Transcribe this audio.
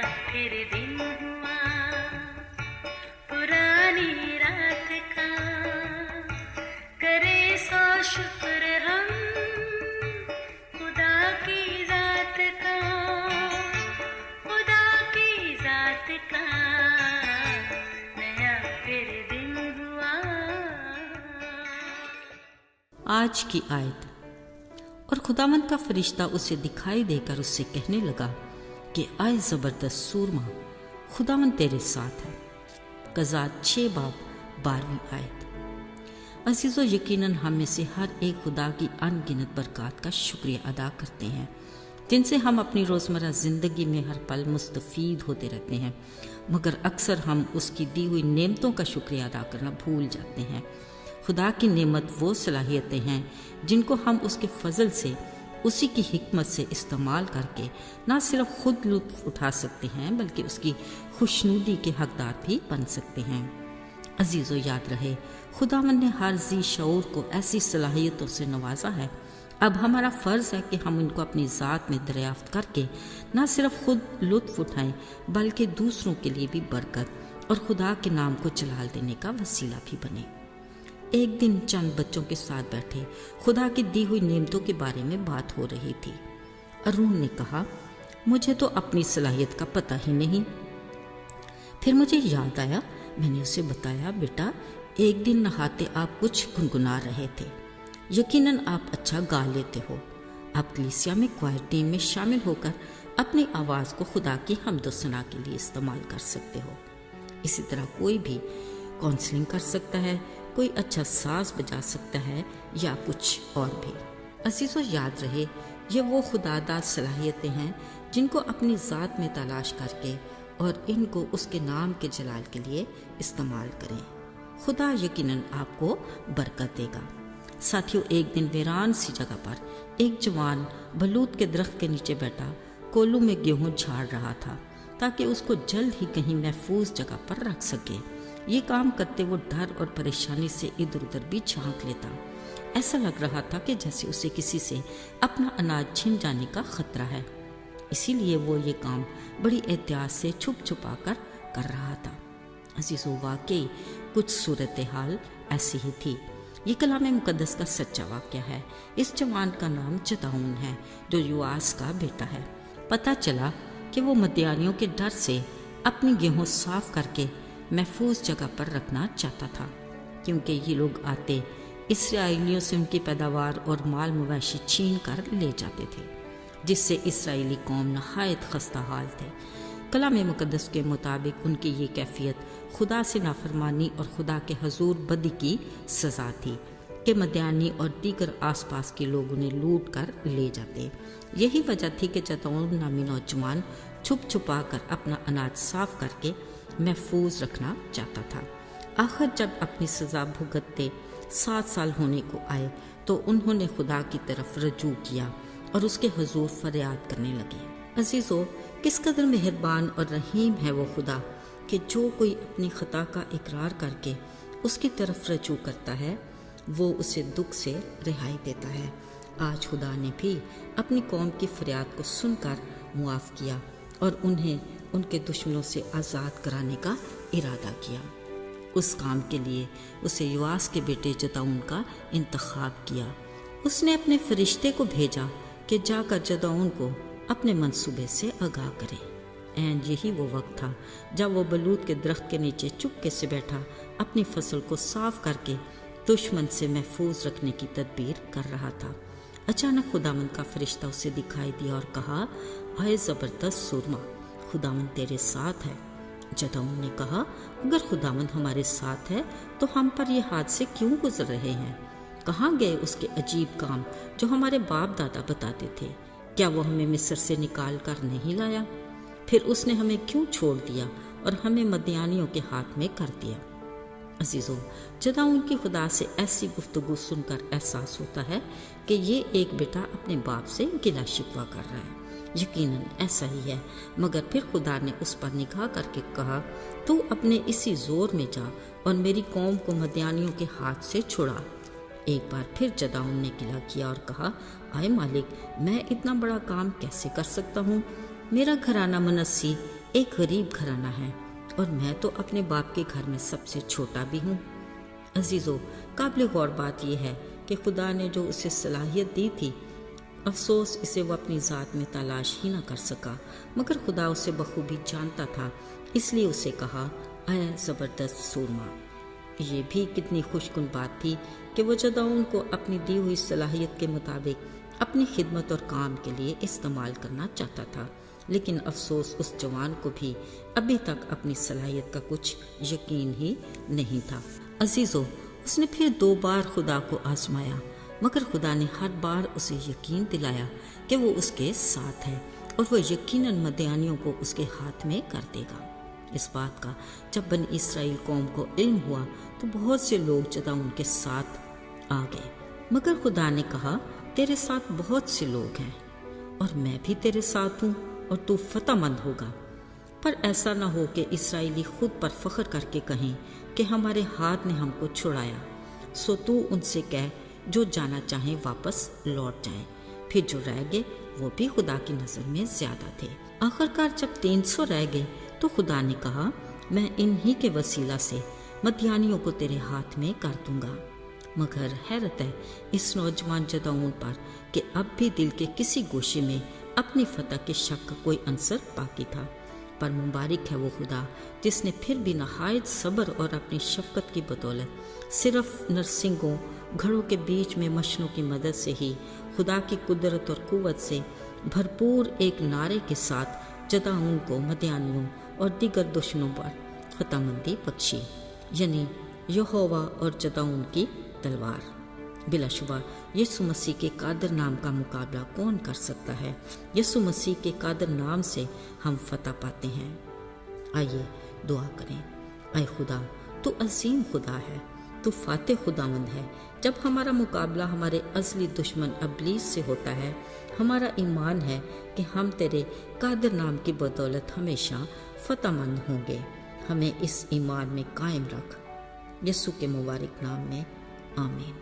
फिर दिन हुआ पुरानी रात का, करे सो शुक्र हम खुदा की जात का, खुदा की जात का, नया फिर दिन हुआ। आज की आयत। और खुदावंद का फरिश्ता उसे दिखाई देकर उससे कहने लगा कि आए ज़बरदस्त सूरमा, खुदावंद तेरे साथ है। कज़ात 6 बाब 12वीं आयत। अज़ीज़ो, यकीनन हम में से हर एक खुदा की अनगिनत बरक़ात का शुक्रिया अदा करते हैं, जिनसे हम अपनी रोज़मर्रा ज़िंदगी में हर पल मुस्तफ़ीद होते रहते हैं, मगर अक्सर हम उसकी दी हुई नेमतों का शुक्रिया अदा करना भूल जाते हैं। खुदा की नेमत वो सलाहियतें हैं जिनको हम उसके फ़ज़ल से, उसी की हिकमत से इस्तेमाल करके ना सिर्फ खुद लुत्फ़ उठा सकते हैं बल्कि उसकी खुशनुदी के हकदार भी बन सकते हैं। अजीज़ो, याद रहे खुदावंद ने हर ज़ी शऊर को ऐसी सलाहियतों से नवाजा है। अब हमारा फ़र्ज़ है कि हम इनको अपनी ज़ात में दरियाफ़्त करके ना सिर्फ खुद लुत्फ़ उठाएं बल्कि दूसरों के लिए भी बरकत और खुदा के नाम को जलाल देने का वसीला भी बने। एक दिन चंद बच्चों के साथ बैठे खुदा की दी हुई नेमतों के बारे में बात हो रही थी। अरून ने कहा, मुझे तो अपनी सलाहियत का पता ही नहीं। फिर मुझे याद आया, मैंने उसे बताया, बेटा एक दिन नहाते आप कुछ गुनगुना रहे थे, यकीनन आप अच्छा गा लेते हो। आप कलीसिया में क्वायर टीम में शामिल होकर अपनी आवाज़ को खुदा की हम्द व सना के लिए इस्तेमाल कर सकते हो। इसी तरह कोई भी काउंसलिंग कर सकता है, कोई अच्छा साज बजा सकता है या कुछ और भी। अज़ीज़ों, याद रहे ये वो खुदादाद सलाहियतें हैं जिनको अपनी ज़ात में तलाश करके और इनको उसके नाम के जलाल के लिए इस्तेमाल करें। खुदा यकीनन आपको बरकत देगा। साथियों, एक दिन वीरान सी जगह पर एक जवान बलूत के दरख्त के नीचे बैठा कोल्लू में गेहूं झाड़ रहा था ताकि उसको जल्द ही कहीं महफूज जगह पर रख सके। ये काम करते वो डर और परेशानी से इधर उधर भी झांक लेता। ऐसा लग रहा था कि जैसे उसे किसी से अपना अनाज छिन जाने का खतरा है। इसीलिए वो ये काम बड़ी एहतियात से छुप छुपा कर रहा था। अज़ीज़ों, वाकई कुछ सूरत हाल ऐसी ही थी। ये कलाम मुकद्दस का सच्चा वाक़या है। इस जवान का नाम जदाऊन है जो युआस का बेटा है। पता चला कि वो मदियानियों के डर से अपनी गेहूँ साफ करके महफूज जगह पर रखना चाहता था, क्योंकि ये लोग आते इसराइलियों से उनकी पैदावार और माल मवेशी छीन कर ले जाते थे, जिससे इसराइली कौम नहायत खस्ता हाल थे। कलाम मुकद्दस के मुताबिक उनकी ये कैफियत खुदा से नाफरमानी और खुदा के हजूर बदी की सज़ा थी कि मदियानी और दीगर आसपास के लोग उन्हें लूट कर ले जाते। यही वजह थी कि जदाऊन नामी नौजवान छुप छुपा कर अपना अनाज साफ करके महफूज रखना चाहता था। आखिर जब अपनी सज़ा भुगतते 7 साल होने को आए तो उन्होंने खुदा की तरफ रजू किया और उसके हुजूर फरियाद करने लगे। अजीज़ों, किस कदर मेहरबान और रहीम है वो खुदा कि जो कोई अपनी खता का इकरार करके उसकी तरफ रजू करता है वो उसे दुख से रिहाई देता है। आज खुदा ने भी अपनी कौम की फरियाद को सुनकर मुआफ़ किया और उन्हें उनके दुश्मनों से आज़ाद कराने का इरादा किया। उस काम के लिए उसे युआस के बेटे जदाऊन का इंतखाब किया। उसने अपने फरिश्ते को भेजा कि जाकर जदाऊन को अपने मंसूबे से आगाह करे। एंड यही वो वक्त था जब वो बलूत के दरख्त के नीचे चुपके से बैठा अपनी फसल को साफ करके दुश्मन से महफूज रखने की तदबीर कर रहा था। अचानक खुदावंद का फरिश्ता उसे दिखाई दिया और कहा, आए ज़बरदस्त सूरमा, खुदावंद तेरे साथ है। जदाऊन ने कहा, अगर खुदावंद हमारे साथ है तो हम पर ये हादसे क्यों गुजर रहे हैं? कहाँ गए उसके अजीब काम जो हमारे बाप दादा बताते थे? क्या वो हमें मिस्र से निकाल कर नहीं लाया? फिर उसने हमें क्यों छोड़ दिया और हमें मदियानियों के हाथ में कर दिया? अजीज़ों, जदाऊन की खुदा से ऐसी गुफ्तगू सुनकर एहसास होता है कि ये एक बेटा अपने बाप से गिला शिकवा कर रहा है। यकीनन ऐसा ही है, मगर फिर खुदा ने उस पर निगाह करके कहा, तू अपने इसी जोर में जा और मेरी कौम को मदियानियों के हाथ से छुड़ा। एक बार फिर जदाऊन ने गिला किया और कहा, आए मालिक, मैं इतना बड़ा काम कैसे कर सकता हूँ? मेरा घराना मनस्सी ایک غریب گھرانہ ہے اور میں تو اپنے باپ کے گھر میں سب سے چھوٹا بھی ہوں۔ عزیزو، قابل غور بات یہ ہے کہ خدا نے جو اسے صلاحیت دی تھی، افسوس اسے وہ اپنی ذات میں تلاش ہی نہ کر سکا، مگر خدا اسے بخوبی جانتا تھا، اس لیے اسے کہا، اے زبردست سورما۔ یہ بھی کتنی خوش کن بات تھی کہ وہ جدعون کو اپنی دی ہوئی صلاحیت کے مطابق اپنی خدمت اور کام کے لیے استعمال کرنا چاہتا تھا، لیکن افسوس اس جوان کو بھی ابھی تک اپنی صلاحیت کا کچھ یقین ہی نہیں تھا۔ عزیزو، اس نے پھر 2 بار خدا کو آزمایا، مگر خدا نے ہر بار اسے یقین دلایا کہ وہ اس کے ساتھ ہے اور وہ یقیناً مدیانیوں کو اس کے ہاتھ میں کر دے گا۔ اس بات کا جب بنی اسرائیل قوم کو علم ہوا تو بہت سے لوگ جدعون کے ساتھ آ گئے، مگر خدا نے کہا، تیرے ساتھ بہت سے لوگ ہیں اور میں بھی تیرے ساتھ ہوں اور تو فتح مند ہوگا، پر ایسا نہ ہو کہ اسرائیلی خود پر فخر کر کے کہیں کہ ہمارے ہاتھ نے ہم کو چھڑایا، سو تو ان سے کہہ جو جانا چاہیں واپس لوٹ جائیں۔ پھر جو رہ گئے وہ بھی خدا کی نظر میں زیادہ تھے۔ آخرکار جب 300 رہ گئے تو خدا نے کہا، میں انہی کے وسیلہ سے مدیانیوں کو تیرے ہاتھ میں کر دوں گا۔ مگر حیرت ہے اس نوجوان جدعون پر کہ اب بھی دل کے کسی گوشے میں اپنی فتح کے شک کا کوئی عنصر باقی تھا، پر مبارک ہے وہ خدا جس نے پھر بھی نہایت صبر اور اپنی شفقت کی بدولت صرف نرسنگوں گھڑوں کے بیچ میں مشنوں کی مدد سے ہی خدا کی قدرت اور قوت سے بھرپور ایک نعرے کے ساتھ جدعون کو مدیانیوں اور دیگر دشمنوں پر فتح مندی بخشی، یعنی یہوہ اور جدعون کی تلوار۔ بلا شبہ یسوع مسیح کے قادر نام کا مقابلہ کون کر سکتا ہے؟ یسوع مسیح کے قادر نام سے ہم فتح پاتے ہیں۔ آئیے دعا کریں۔ اے خدا، تو عظیم خدا ہے، تو فاتح خداوند ہے۔ جب ہمارا مقابلہ ہمارے ازلی دشمن ابلیس سے ہوتا ہے، ہمارا ایمان ہے کہ ہم تیرے قادر نام کی بدولت ہمیشہ فتح مند ہوں گے۔ ہمیں اس ایمان میں قائم رکھ، یسوع کے مبارک نام میں، آمین۔